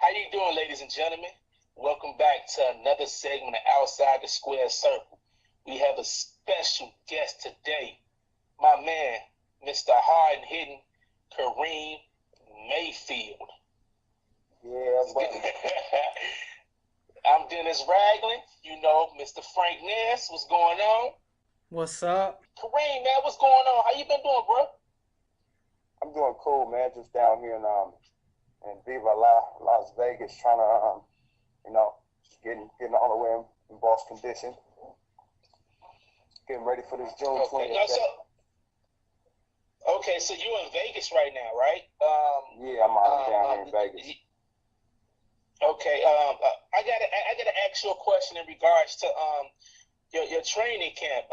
How you doing, ladies and gentlemen? Welcome back to another segment of Outside the Square Circle. We have a special guest today, my man, Mr. Hard-Hitting Karim Mayfield. Yeah, buddy. I'm Dennis Ragland. You know, Mr. Frank Ness. What's going on? What's up? Karim, man, what's going on? How you been doing, bro? I'm doing cool, man. Just down here in Viva Las Vegas, trying to just getting all the way in boss condition. Getting ready for this June 20th. Okay, so you're in Vegas right now, right? Yeah, I'm down here in Vegas. Okay, I gotta ask you a question in regards to your training camp.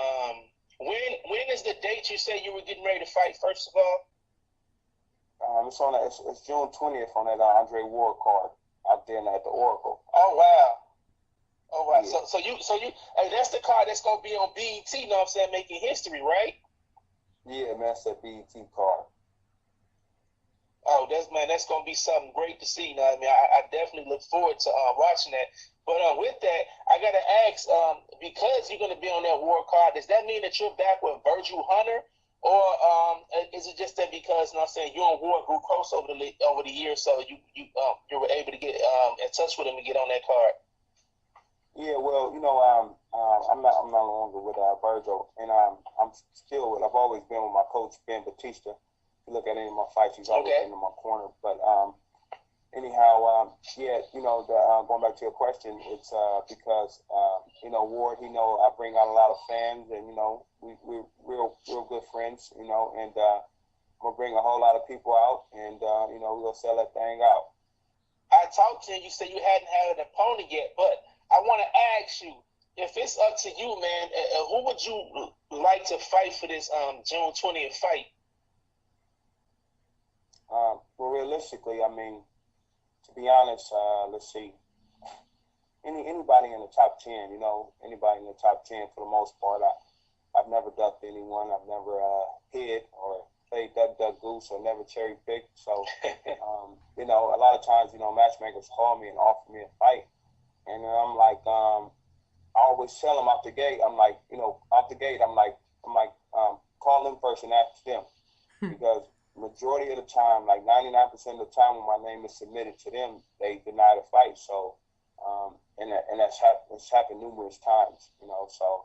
When is the date you said you were getting ready to fight? First of all, It's June 20th on that Andre Ward card out there at the Oracle. Oh wow. Yeah. So you hey, that's the card that's gonna be on BET. You know what I'm saying, making history, right? Yeah, man, that's that BET card. Oh, that's gonna be something great to see. You know what I mean? I definitely look forward to watching that. But with that, I gotta ask, because you're gonna be on that war card, does that mean that you're back with Virgil Hunter, or is it just that because, you know what I'm saying, you and Ward grew close over the years, so you were able to get in touch with him and get on that card? Yeah, well, I'm no longer with Virgil, and I've always been with my coach Ben Batista. If you look at any of my fights, he's always been in my corner. But anyhow, going back to your question, it's because Ward, I bring out a lot of fans, and we're real good friends, and I'm gonna bring a whole lot of people out, and we'll sell that thing out. I talked to you. You said you hadn't had an opponent yet, but I want to ask you, if it's up to you, man, who would you like to fight for this June 20th fight? Well, realistically, I mean, to be honest, let's see. Anybody in the top 10, anybody in the top 10 for the most part. I've never ducked anyone. I've never hid or played duck goose or never cherry picked. So, a lot of times, matchmakers call me and offer me a fight. And I'm like, I always tell them out the gate, I'm like, call them first and ask them. Because majority of the time, like 99% of the time when my name is submitted to them, they deny the fight. So, and that's happened numerous times, so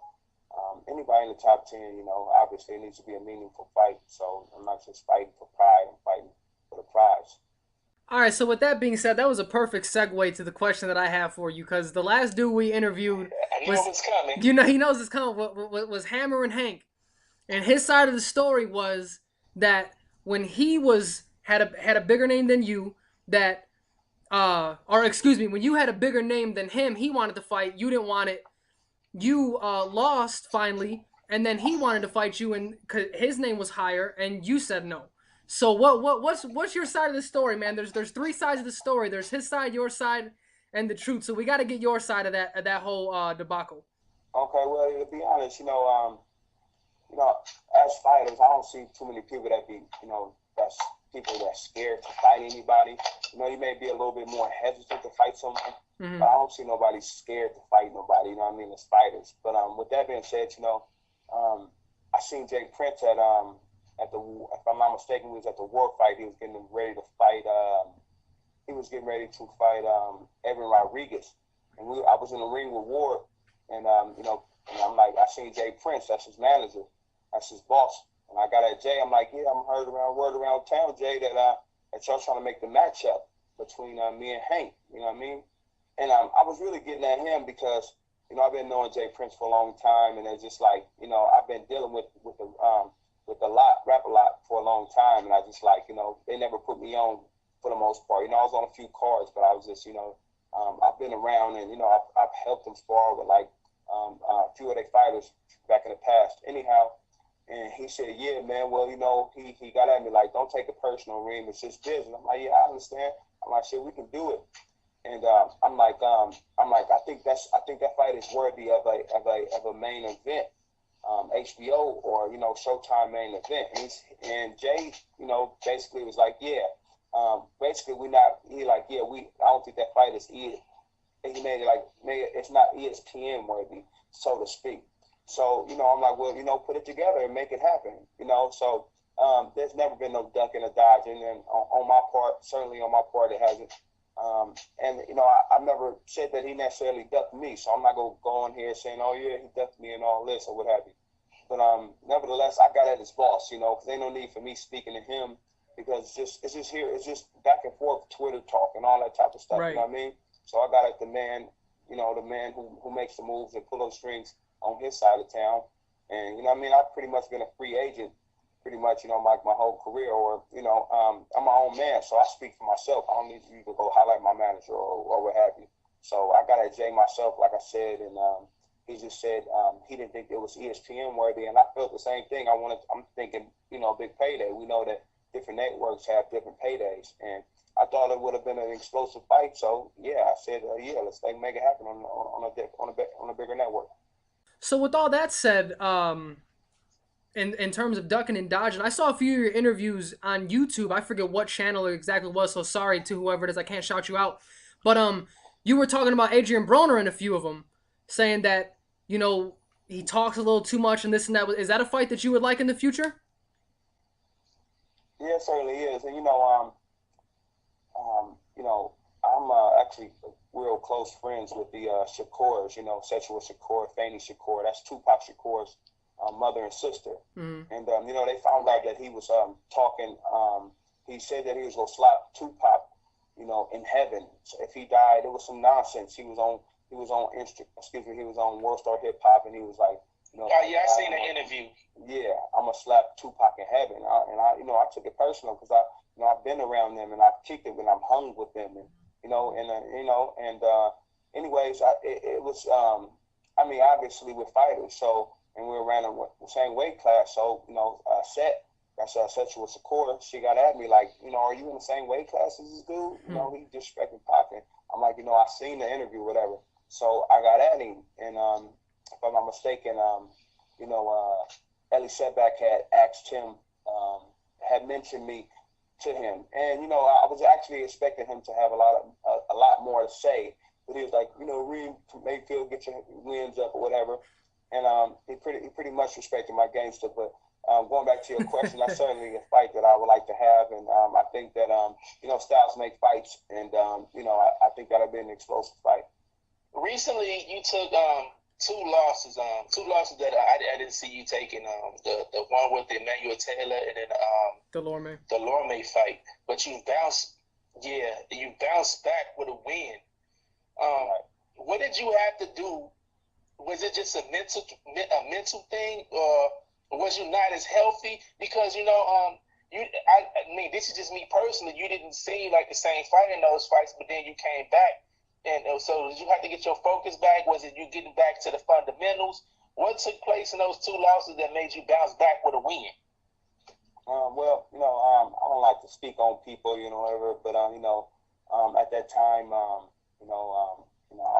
anybody in the top 10, obviously it needs to be a meaningful fight. So I'm not just fighting for pride, I'm fighting for the prize. All right, so with that being said, that was a perfect segue to the question that I have for you, because the last dude we interviewed was coming. He knows it's coming. Was Hammer and Hank, and his side of the story was that when he had a bigger name than you, when you had a bigger name than him, he wanted to fight. You didn't want it. You lost finally, and then he wanted to fight you, and cause his name was higher, and you said no. So what's your side of the story, man? There's three sides of the story. There's his side, your side, and the truth. So we got to get your side of that whole debacle. Okay, well, to be honest, as fighters, I don't see too many people that be, that's people that's scared to fight anybody. You may be a little bit more hesitant to fight someone, but I don't see nobody scared to fight nobody. As fighters. But with that being said, I seen Jay Prince at if I'm not mistaken, he was at the war fight. He was getting ready to fight. Evan Rodriguez, and I was in the ring with Ward, and and I'm like, I seen Jay Prince. That's his manager. That's his boss. And I got at Jay. I'm like, yeah, I'm heard word around town, Jay, that y'all trying to make the matchup between me and Hank. You know what I mean? And I was really getting at him because I've been knowing Jay Prince for a long time, and it's just like I've been dealing with rap a lot for a long time, and I just like they never put me on for the most part. I was on a few cards, but I was just I've been around, and I've helped them spar with like a few of their fighters back in the past. Anyhow. And he said, yeah, man, well, he got at me like, don't take it personal, Reem, it's just business. I'm like, yeah, I understand. I'm like, shit, we can do it. And I'm like, I think that fight is worthy of a main event, HBO or Showtime main event. And Jay, basically was like, yeah, basically he like, yeah, I don't think that fight is he made it it's not ESPN worthy, so to speak. So, I'm like, well, put it together and make it happen, So there's never been no ducking or dodging, and on my part, certainly on my part, it hasn't. And I never said that he necessarily ducked me, so I'm not gonna go on here saying, oh yeah, he ducked me and all this or what have you. But nevertheless, I got at his boss, because ain't no need for me speaking to him, because it's just back and forth Twitter talk and all that type of stuff. Right. You know what I mean? So I got at the man, the man who makes the moves and pull those strings on his side of town. And I've pretty much been a free agent pretty much, my whole career, or, I'm my own man, so I speak for myself. I don't need you to go highlight my manager or what have you. So I got at Jay myself, like I said, and he just said he didn't think it was ESPN worthy, and I felt the same thing. I'm thinking, big payday. We know that different networks have different paydays, and I thought it would have been an explosive fight. So yeah, I said, let's make it happen on a bigger network. So with all that said, in terms of ducking and dodging, I saw a few of your interviews on YouTube. I forget what channel it exactly was, so sorry to whoever it is. I can't shout you out. But you were talking about Adrien Broner in a few of them, saying that, he talks a little too much and this and that. Is that a fight that you would like in the future? Yeah, it certainly is. And, I'm actually real close friends with the Shakurs, Sexual Shakur, Fanny Shakur. That's Tupac Shakur's mother and sister. Mm-hmm. And, they found out that he was talking. He said that he was going to slap Tupac, in heaven. So if he died, it was some nonsense. He was on World Star Hip Hop, and he was like, oh yeah, I seen the interview. Yeah, I'm gonna slap Tupac in heaven, I took it personal because I've been around them and I've kicked it when I'm hung with them, and anyways, it was obviously we're fighters, so, and we're around the same weight class, so that's Sexual Shakur. She got at me like, are you in the same weight class as this dude? He disrespecting Pac, and I'm like, I seen the interview, whatever. So I got at him, and if I'm not mistaken, Ellie Setback had asked him, had mentioned me to him, and I was actually expecting him to have a lot more to say, but he was like, Reem Mayfield, get your wins up or whatever, and he pretty much respected my gangster. But going back to your question, that's certainly a fight that I would like to have, and I think that styles make fights, and I think that'll be an explosive fight. Recently, you took two losses that I didn't see you taking. The one with Emmanuel Taylor, and then the Lorme fight. But you bounced back with a win. What did you have to do? Was it just a mental thing, or was you not as healthy? Because I mean, this is just me personally. You didn't seem like the same fight in those fights, but then you came back. And so did you have to get your focus back? Was it you getting back to the fundamentals? What took place in those two losses that made you bounce back with a win? Well, I don't like to speak on people, whatever, but at that time, I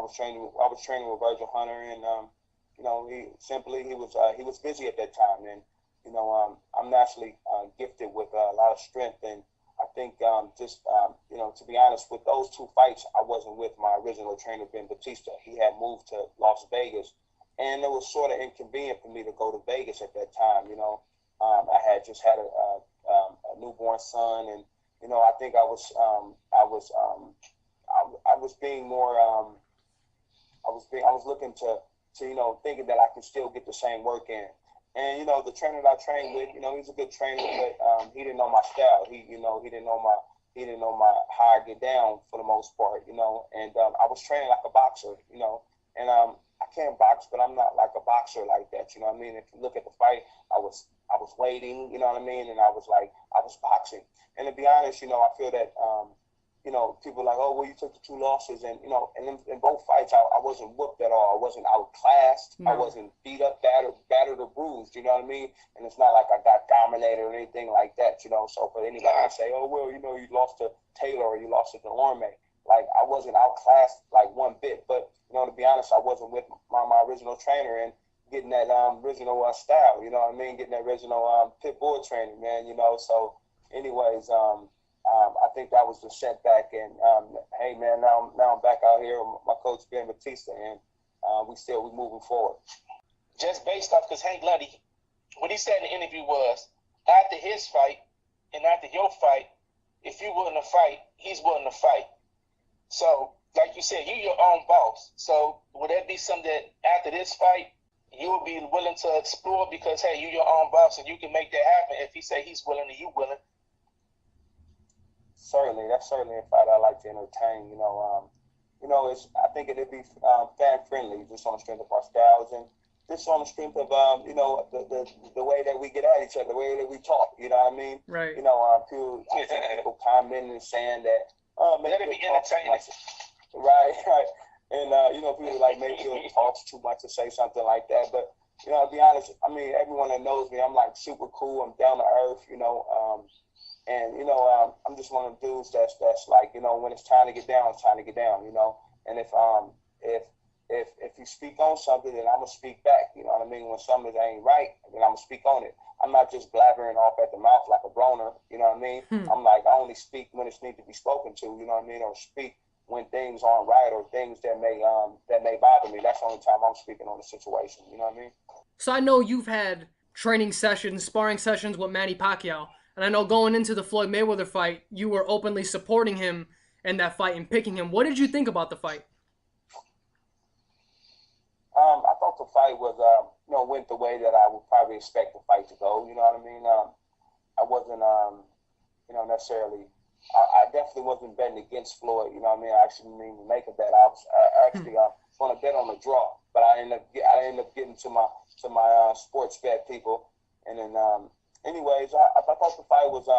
was training with Virgil Hunter, and he was busy at that time, and I'm naturally gifted with a lot of strength, and I think to be honest, with those two fights, I wasn't with my original trainer, Ben Batista. He had moved to Las Vegas, and it was sort of inconvenient for me to go to Vegas at that time. I had just had a newborn son, and I think I was being more I was looking to thinking that I could still get the same work in. And the trainer that I trained with, he's a good trainer, but he didn't know my style. He didn't know my how I get down for the most part, and I was training like a boxer, and I can't box, but I'm not like a boxer like that, you know what I mean? If you look at the fight, I was waiting, you know what I mean, and I was boxing. And to be honest, I feel that people are like, oh, well, you took the two losses, and in both fights, I wasn't whooped at all. I wasn't outclassed. No. I wasn't beat up, battered or bruised. You know what I mean? And it's not like I got dominated or anything like that. So for anybody to say, oh, well, you lost to Taylor or you lost to Delorme, like I wasn't outclassed like one bit. But to be honest, I wasn't with my original trainer and getting that original style. You know what I mean? Getting that original pit bull training, man. So anyways, I think that was the setback. And hey, man, now I'm back out here with my coach Ben Batista, and we moving forward. Just based off, because Hank Lundy, what he said in the interview was, after his fight and after your fight, if you're willing to fight, he's willing to fight. So, like you said, you're your own boss. So, would that be something that after this fight, you will be willing to explore because, hey, you're your own boss and you can make that happen if he say he's willing and you willing? Certainly, that's certainly a fight I like to entertain. I think it'd be fan friendly, just on the strength of our styles and just on the strength of the way that we get at each other, the way that we talk. You know what I mean? Right. People commenting and saying that, let it be entertaining. Right. And people like Mayfield talks too much to say something like that. But to be honest, I mean, everyone that knows me, I'm like super cool. I'm down to earth. I'm just one of the dudes that's like, when it's time to get down, it's time to get down. And if you speak on something, then I'm gonna speak back. You know what I mean? When something ain't right, then I'm gonna speak on it. I'm not just blabbering off at the mouth like a Broner. You know what I mean? I'm like, I only speak when it's need to be spoken to. You know what I mean? Or speak when things aren't right or things that may bother me. That's the only time I'm speaking on the situation. You know what I mean? So I know you've had training sessions, sparring sessions with Manny Pacquiao. And I know going into the Floyd Mayweather fight, you were openly supporting him in that fight and picking him. What did you think about the fight? I thought the fight was, went the way that I would probably expect the fight to go. You know what I mean? I wasn't, necessarily. I definitely wasn't betting against Floyd. You know what I mean? I actually didn't even make a bet. I was actually going to bet on the draw, but I ended up getting to my sports bet people, and then. Anyways, I thought the fight was,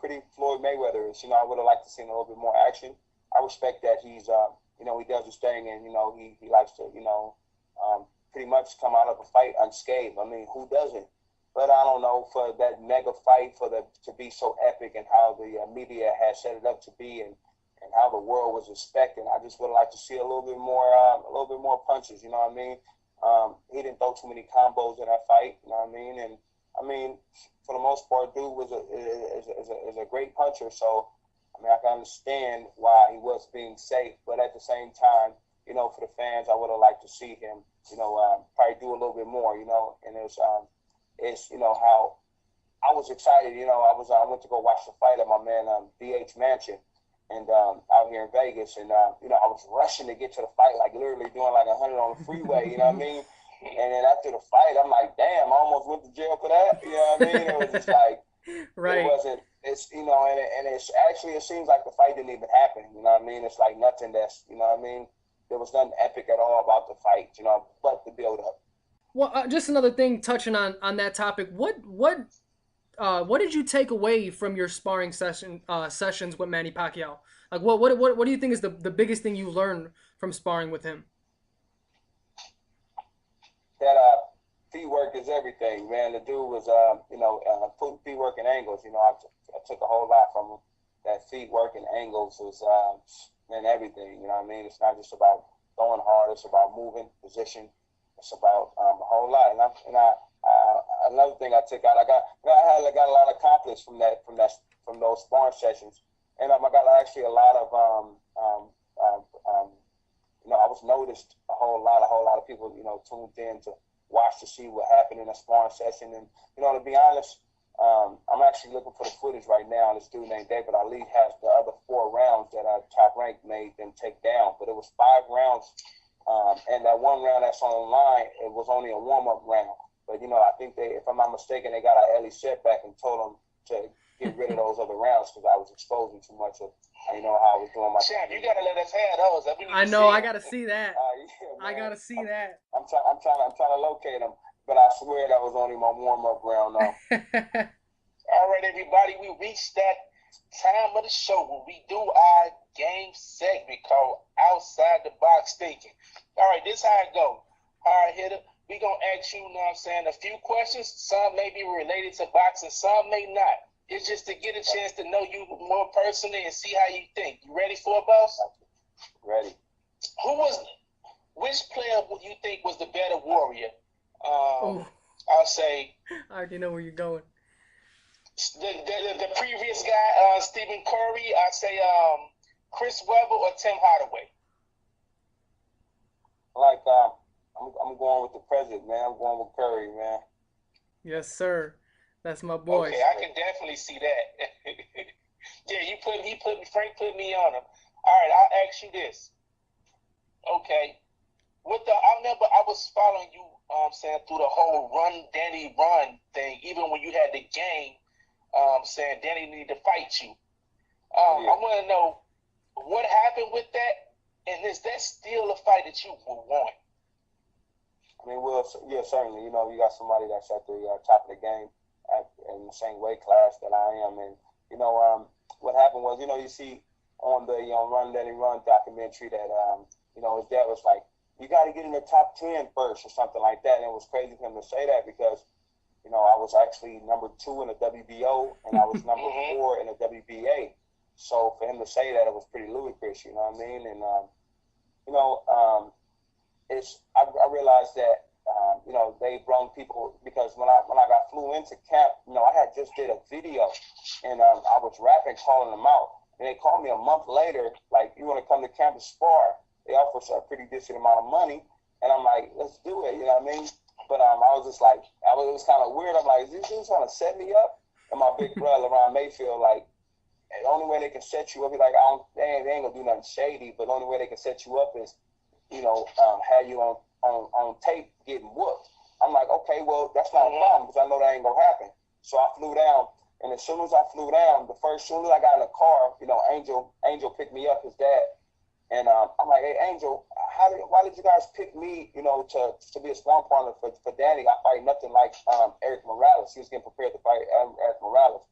pretty Floyd Mayweather-ish. I would have liked to see a little bit more action. I respect that he's, he does his thing and, he likes to, pretty much come out of a fight unscathed. I mean, who doesn't? But I don't know, for that mega fight, to be so epic and how the media has set it up to be and how the world was expecting, I just would have liked to see a little bit more punches, you know what I mean? He didn't throw too many combos in that fight, you know what I mean? And I mean, for the most part, dude is a great puncher. So, I mean, I can understand why he was being safe. But at the same time, for the fans, I would have liked to see him, probably do a little bit more, And it's how I was excited. I went to go watch the fight at my man DH Mansion, and out here in Vegas, and I was rushing to get to the fight, like literally doing like 100 on the freeway. You know what I mean? And then after the fight, I'm like, damn, I almost went to jail for that. You know what I mean? It was just like, right. It wasn't, it's, and it's actually, it seems like the fight didn't even happen. You know what I mean? It's like nothing that's, you know what I mean? There was nothing epic at all about the fight, but the build up. Well, just another thing touching on that topic. What did you take away from your sparring sessions with Manny Pacquiao? Like, what do you think is the biggest thing you learned from sparring with him? That feet work is everything, man. The dude was, putting feet work and angles. I took a whole lot from him. That feet work and angles was, and everything. You know what I mean? It's not just about throwing hard. It's about moving, position. It's about a whole lot. And another thing I took out, I got a lot accomplished from those sparring sessions, and I got actually a lot of I was noticed a whole lot of people, tuned in to watch to see what happened in a sparring session. And, to be honest, I'm actually looking for the footage right now. And this dude named David Ali has the other 4 rounds that our Top Rank made them take down. But it was 5 rounds. And that one round that's online, it was only a warm-up round. But, I think if I'm not mistaken, they got Ellie setback and told them to get rid of those other rounds because I was exposing too much of, how I was doing my Champ, you gotta let us have those. I know, I gotta see that. I gotta see that. I'm trying to locate them, but I swear that was only my warm-up round now. All right, everybody, we reached that time of the show where we do our game segment called Outside the Box Thinking. All right, this how it go. All right, hitter, we gonna ask you, a few questions. Some may be related to boxing, some may not. It's just to get a chance to know you more personally and see how you think. You ready for it, boss? Ready. Which player would you think was the better warrior? I'll say. I already know where you're going. The previous guy, Stephen Curry, I say Chris Webber or Tim Hardaway. Like I'm going with the president, man. I'm going with Curry, man. Yes, sir. That's my boy. Okay, I can definitely see that. Yeah, Frank put me on him. All right, I'll ask you this. Okay. I remember I was following you, saying through the whole Danny run thing, even when you had the game, saying Danny needed to fight you. I want to know what happened with that, and is that still a fight that you would want? I mean, well, yeah, certainly. You know, you got somebody that's at the top of the game in the same weight class that I am, and you know, what happened was, you know, you see on the Run Danny Run documentary that you know, his dad was like, you got to get in the top 10 first or something like that. And it was crazy for him to say that because, you know, I was actually number 2 in the WBO and I was number 4 in the WBA. So for him to say that, it was pretty ludicrous, you know what I mean? And, you know, I realized that, you know, they brought people because when I got flew into camp, you know, I had just did a video and I was rapping, calling them out. And they called me a month later, like, you want to come to camp and spar? They offer us a pretty decent amount of money, and I'm like, let's do it, you know what I mean? But I was just like, it was kind of weird. I'm like, is these dudes trying to set me up? And my big brother, Broner Mayfield, like, the only way they can set you up, he's like, they ain't gonna do nothing shady, but the only way they can set you up is, you know, have you on tape getting whooped. I'm like, okay, well, that's not a problem because I know that ain't gonna happen. So I flew down, and as soon as I flew down, as soon as I got in the car, you know, Angel picked me up, his dad. And I'm like, hey, Angel, why did you guys pick me, you know, to be a sparring partner for Danny? I fight nothing like Eric Morales. He was getting prepared to fight Eric Morales.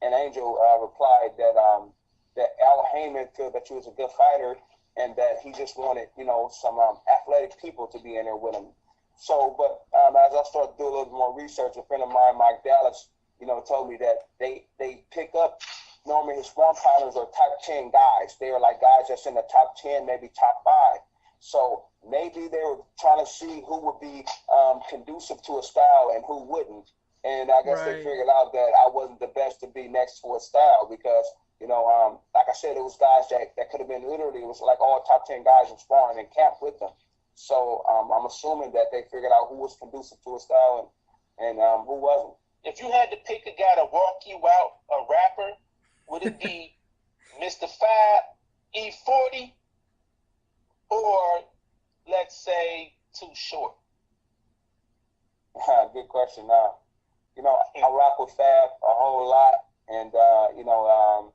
And Angel replied that Al Heyman felt that you was a good fighter and that he just wanted, you know, some athletic people to be in there with him. So, but as I started to do a little bit more research, a friend of mine, Mike Dallas, you know, told me that they pick up. Normally, his sparring partners are top 10 guys. They are like guys that's in the top 10, maybe top 5. So maybe they were trying to see who would be conducive to a style and who wouldn't. And I guess they figured out that I wasn't the best to be next to a style because, you know, like I said, it was guys that could have been literally, it was like all top 10 guys in sparring in camp with them. So I'm assuming that they figured out who was conducive to a style and who wasn't. If you had to pick a guy to walk you out, a rapper, would it be Mr. 5 E40 or let's say Too Short? Good question. You know, I rock with Fab a whole lot, and you know,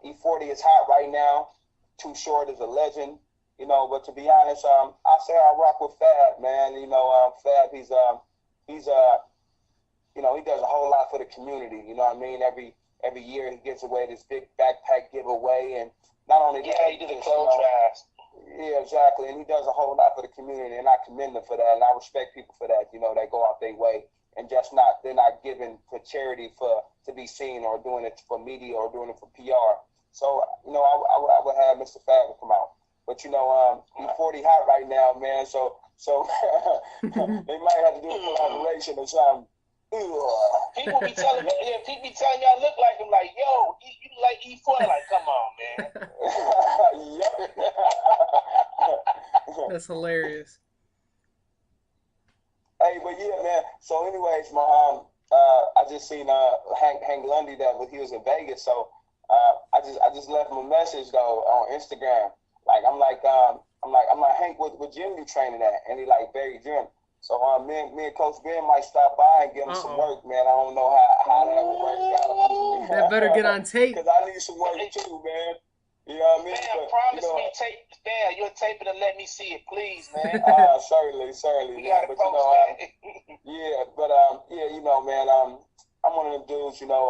E40 is hot right now. Too Short is a legend. You know, but to be honest, I say I rock with Fab, man. You know, Fab, he's you know, he does a whole lot for the community. You know what I mean? Every year he gives away this big backpack giveaway, and not only that, he did the clothes drives. Yeah, exactly, and he does a whole lot for the community, and I commend him for that, and I respect people for that. You know, they go out their way and they're not giving to charity to be seen or doing it for media or doing it for PR. So, you know, I would have Mr. Fab come out, but you know, E40 hot right now, man. So they might have to do a collaboration or something. People be telling me I look like him. Like, yo, you like E40? Like, come on, man. That's hilarious. Hey, but yeah, man. So, anyways, I just seen Hank Lundy he was in Vegas. So, I just left him a message though on Instagram. Like, I'm like Hank, what gym you training at? And he like Barry Gym. So me and Coach Ben might stop by and give him some work, man. I don't know how that would work out. That better get on tape. Because I need some work too, man. You know what I mean? Man, promise me tape. Man, you'll tape it and let me see it, please, man. Certainly. We gotta but post you know, that. yeah, but you know, man, I'm one of them dudes. You know,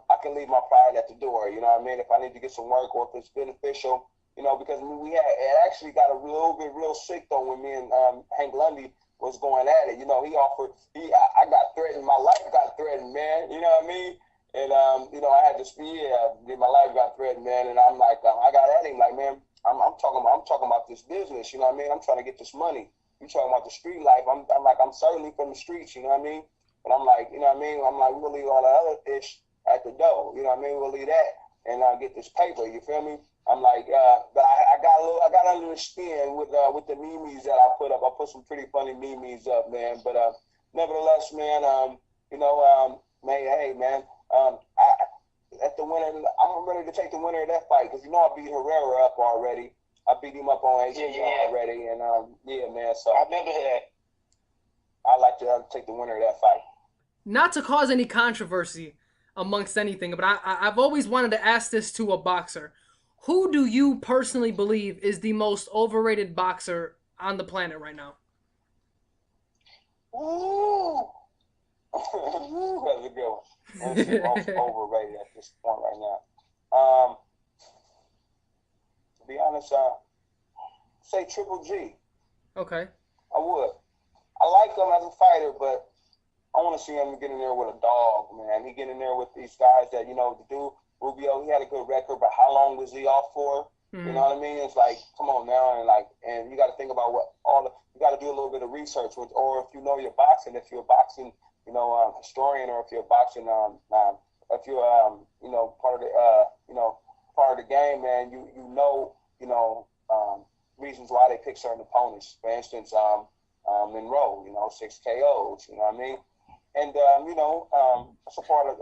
I can leave my pride at the door. You know what I mean? If I need to get some work or if it's beneficial. You know, because it actually got a little bit real sick though when me and Hank Lundy was going at it. You know, I got threatened. My life got threatened, man. You know what I mean? And you know, I had to my life got threatened, man. And I'm like, I got at him, like, man, I'm talking about this business. You know what I mean? I'm trying to get this money. You talking about the street life? I'm certainly from the streets. You know what I mean? But I'm like, you know what I mean? I'm like, we'll leave all the other fish at the door. You know what I mean? We'll leave that and get this paper. You feel me? I'm like, but I got under the skin with the memes that I put up. I put some pretty funny memes up, man. But nevertheless, man, man, hey, man, at the winner, I'm ready to take the winner of that fight because I beat Herrera up already. I beat him up on HBO already, and yeah, man. So I remember that. I like to take the winner of that fight. Not to cause any controversy amongst anything, but I've always wanted to ask this to a boxer. Who do you personally believe is the most overrated boxer on the planet right now? Ooh. That's a good one. That's the most overrated at this point right now. To be honest, say Triple G. Okay. I would. I like him as a fighter, but I want to see him get in there with a dog, man. He get in there with these guys that, the dude, Rubio, he had a good record, but how long was he off for? Mm-hmm. You know what I mean? It's like, come on now, and you got to think about you got to do a little bit of research with, or if you know your boxing, if you're a boxing, historian, or if you're a boxing, if you're, part of the, part of the game, man, you know, reasons why they pick certain opponents. For instance, Monroe, 6 KOs, you know what I mean? And that's a part of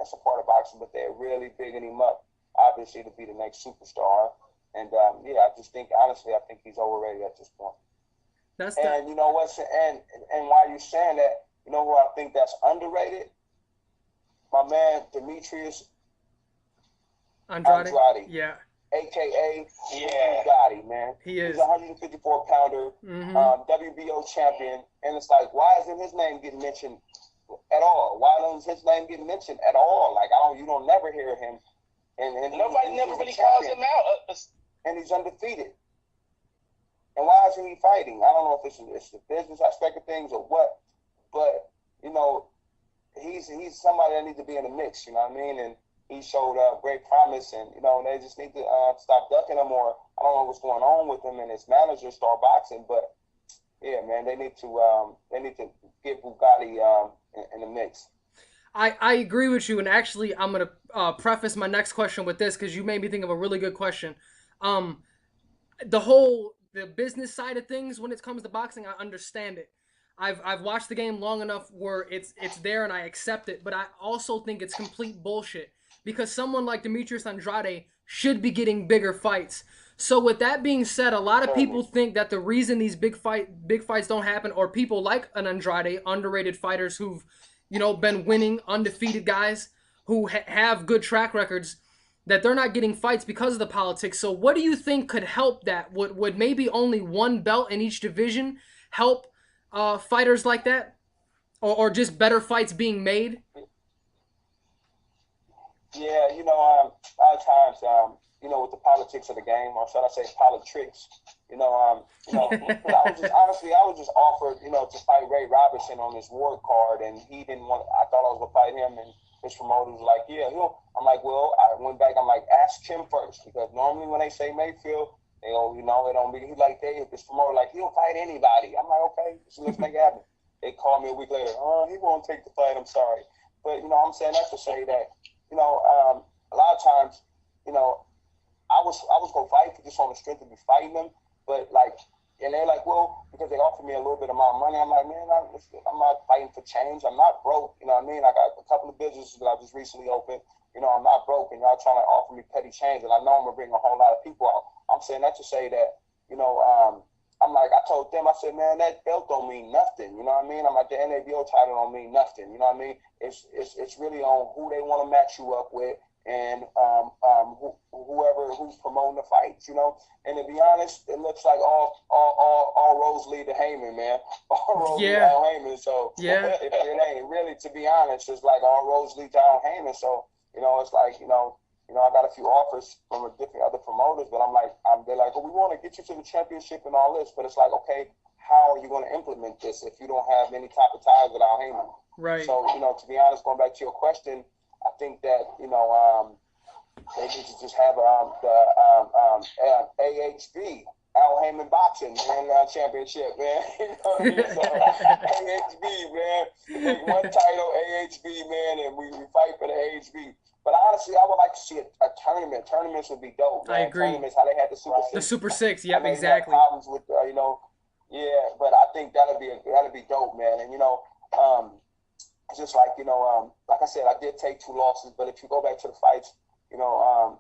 boxing, but they're really bigging him up, obviously, to be the next superstar. And I just think, honestly, I think he's overrated at this point. And you know what's and while you're saying that, you know who I think that's underrated? My man Demetrius Andrade. Yeah. AKA Bugatti, man. He is. He's a 154-pounder, WBO champion, and it's like, why isn't his name getting mentioned at all? Why doesn't his name get mentioned at all? Like, you don't never hear him, and nobody never really calls him out. And he's undefeated. And why isn't he fighting? I don't know if it's the business aspect of things or what, but he's somebody that needs to be in the mix. You know what I mean? And he showed great promise, and they just need to stop ducking him, or I don't know what's going on with him and his manager, Star Boxing, but yeah, man, they need to get Bugatti in the mix. I agree with you, and actually, I'm gonna preface my next question with this because you made me think of a really good question. The business side of things when it comes to boxing, I understand it. I've watched the game long enough where it's there and I accept it, but I also think it's complete bullshit because someone like Demetrius Andrade should be getting bigger fights. So with that being said, a lot of people think that the reason these big fights don't happen, or people like an Andrade, underrated fighters who've been winning, undefeated guys who have good track records, that they're not getting fights because of the politics. So what do you think could help that? Would maybe only one belt in each division help fighters like that? Or just better fights being made? Yeah, a lot of times, with the politics of the game, or should I say politics, I was just offered, to fight Ray Robinson on this Ward card, and he didn't want. I thought I was gonna fight him, and his promoter was like, "Yeah, I'm like, well, I went back. I'm like, ask him first, because normally when they say Mayfield, they go, it don't be. He's like, this promoter like he'll fight anybody. I'm like, okay, so let's make it happen. They called me a week later. He won't take the fight. I'm sorry, but I'm saying that to say that, a lot of times, I was gonna fight just on the strength of me fighting them, but and they're like, well, because they offered me a little bit amount of money. I'm like, man, I'm not fighting for change. I'm not broke. You know what I mean? I got a couple of businesses that I just recently opened. I'm not broke, and y'all trying to offer me petty change, and I know I'm gonna bring a whole lot of people out. I'm saying that to say that, I'm like, I told them, I said, man, that belt don't mean nothing. You know what I mean? I'm like, the NABO title don't mean nothing. You know what I mean? It's really on who they want to match you up with, and who's promoting the fights, And to be honest, it looks like all roads lead to Heyman, man. All roads lead to Al Heyman. So it ain't really, to be honest, it's like all roads lead to Al Heyman. So it's like I got a few offers from different other promoters, but they're like, well, we want to get you to the championship and all this, but it's like, okay, how are you going to implement this if you don't have any type of ties with Al Heyman? Right. So to be honest, going back to your question, I think that they need to just have the AHB, Al Heyman Boxing, man, championship, man. You know what I mean? So, AHB, man. Take one title, AHB, man, and we fight for the AHB. But honestly, I would like to see a tournament. Tournaments would be dope, man. I agree. Tournaments, how they had the Super Six. The Super Six, yep, I know exactly. You have problems with, you know, yeah, but I think that'd be dope, man. And, you know, just like, you know, like I said, I did take 2 losses, but if you go back to the fights, you know,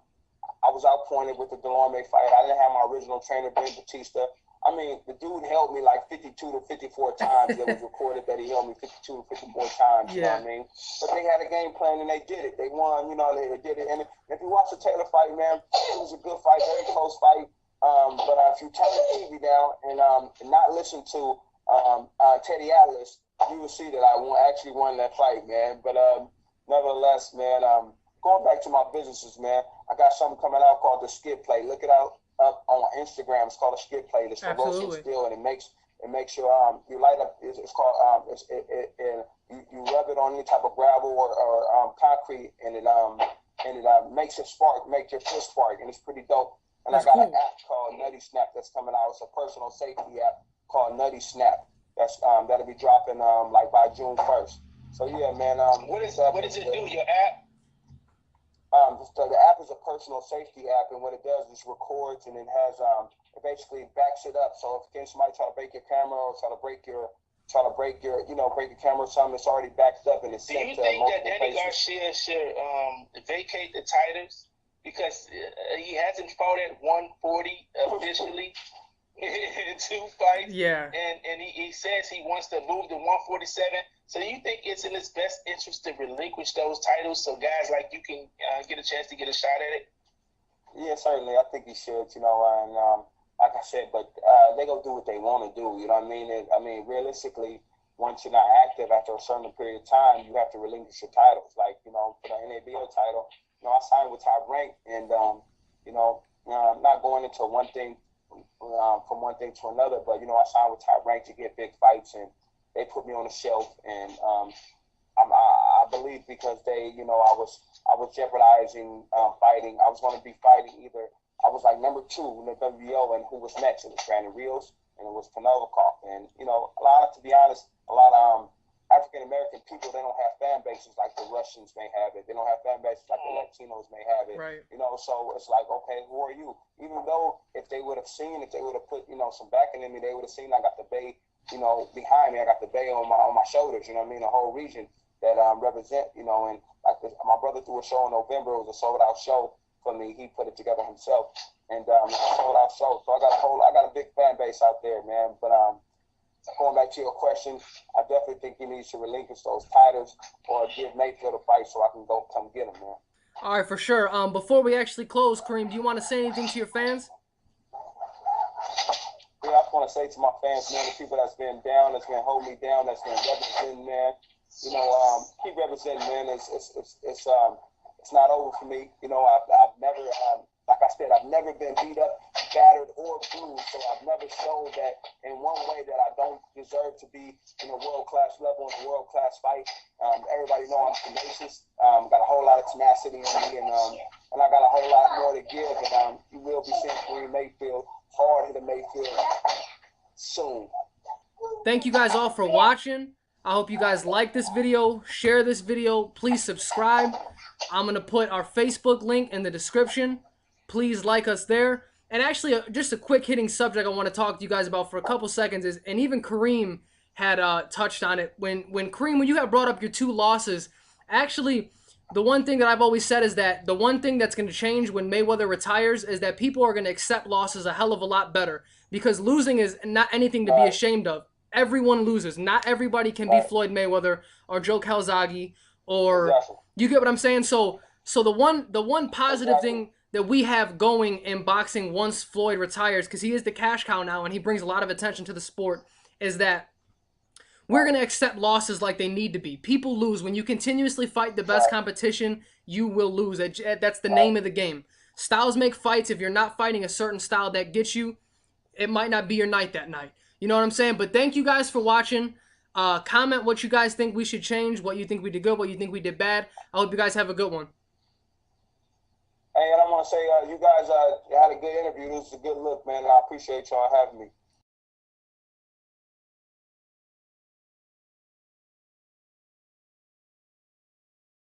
I was outpointed with the Delorme fight. I didn't have my original trainer, Ben Batista. I mean, the dude held me like 52 to 54 times. It was recorded that he held me 52 to 54 times, you know what I mean? But they had a game plan and they did it. They won, you know, they did it. And if you watch the Taylor fight, man, it was a good fight, very close fight. But if you turn the TV down and not listen to Teddy Atlas, you will see that I actually won that fight, man. But nevertheless, man, going back to my businesses, man, I got something coming out called the Skid Plate. Look it out up on Instagram. It's called a Skid Plate. It's for roasting steel, and it makes your you light up. It's called you rub it on any type of gravel or concrete, and it makes it spark, make your fist spark, and it's pretty dope. And I got an app called Nutty Snap that's coming out. It's a personal safety app called Nutty Snap. That's that'll be dropping like by June 1st. So yeah, man. What does it do? Your app? The app is a personal safety app, and what it does is records, and it has it basically backs it up. So if somebody try to break your camera or try to break your break your camera or something, it's already backed up and it's sent to multiple places. Do you think that Danny Garcia should vacate the titles because he hasn't fought at 140 officially in 2 fights? Yeah. And he says he wants to move to 147. So you think it's in his best interest to relinquish those titles so guys like you can get a chance to get a shot at it? Yeah, certainly. I think he should, you know, and like I said, but they gonna do what they want to do, you know what I mean? I mean, realistically, once you're not active after a certain period of time, you have to relinquish your titles. Like, you know, for the NABO title, you know, I signed with Top Rank, and you know, I'm not going into one thing from one thing to another, but you know, I signed with Top Rank to get big fights, and they put me on the shelf, and I believe because they, you know, I was jeopardizing fighting. I was going to be fighting either. I was like number 2 in the WBO, and who was next? It was Brandon Rios, and it was Panovnikov. And you know, to be honest, a lot of African American people, they don't have fan bases like the Russians may have it. They don't have fan bases like the Latinos may have it. Right. You know, so it's like, okay, who are you? Even though if they would have put, you know, some backing in me, they would have seen I got the Bay, you know, behind me. I got the Bay on my shoulders. You know what I mean? The whole region that represent, you know, and like my brother threw a show in November. It was a sold out show for me. He put it together himself, and it's a sold out show. So I got a big fan base out there, man. But going back to your question, I definitely think he needs to relinquish those titles or give Mayfield a fight so I can go come get him, man. All right, for sure. Before we actually close, Karim, do you want to say anything to your fans? Yeah, I just want to say to my fans, man, the people that's been down, that's been holding me down, that's been representing, man. You know, keep representing, man. It's not over for me. You know, I've never, like I said, I've never been beat up, battered, or bruised. So I've never showed that in one way that I don't deserve to be in a world-class level, in a world-class fight. Everybody know I'm tenacious. Got a whole lot of tenacity in me, and I got a whole lot more to give. And you will be seeing Karim Mayfield, hard-hitting Mayfield, soon. Thank you guys all for watching. I hope you guys like this video. Share this video. Please subscribe. I'm going to put our Facebook link in the description. Please like us there. And actually, just a quick hitting subject I want to talk to you guys about for a couple seconds is, and even Karim had touched on it. When Karim, when you had brought up your 2 losses, actually, the one thing that I've always said is that the one thing that's going to change when Mayweather retires is that people are going to accept losses a hell of a lot better, because losing is not anything to be ashamed of. Everyone loses. Not everybody can be Floyd Mayweather or Joe Calzaghe, or you get what I'm saying. So the one positive thing that we have going in boxing once Floyd retires, because he is the cash cow now and he brings a lot of attention to the sport, is that we're going to accept losses like they need to be. People lose. When you continuously fight the best competition, you will lose. That's the name of the game. Styles make fights. If you're not fighting a certain style that gets you, it might not be your night that night. You know what I'm saying? But thank you guys for watching. Comment what you guys think we should change, what you think we did good, what you think we did bad. I hope you guys have a good one. Hey, and I want to say, you guys had a good interview. This is a good look, man. And I appreciate y'all having me.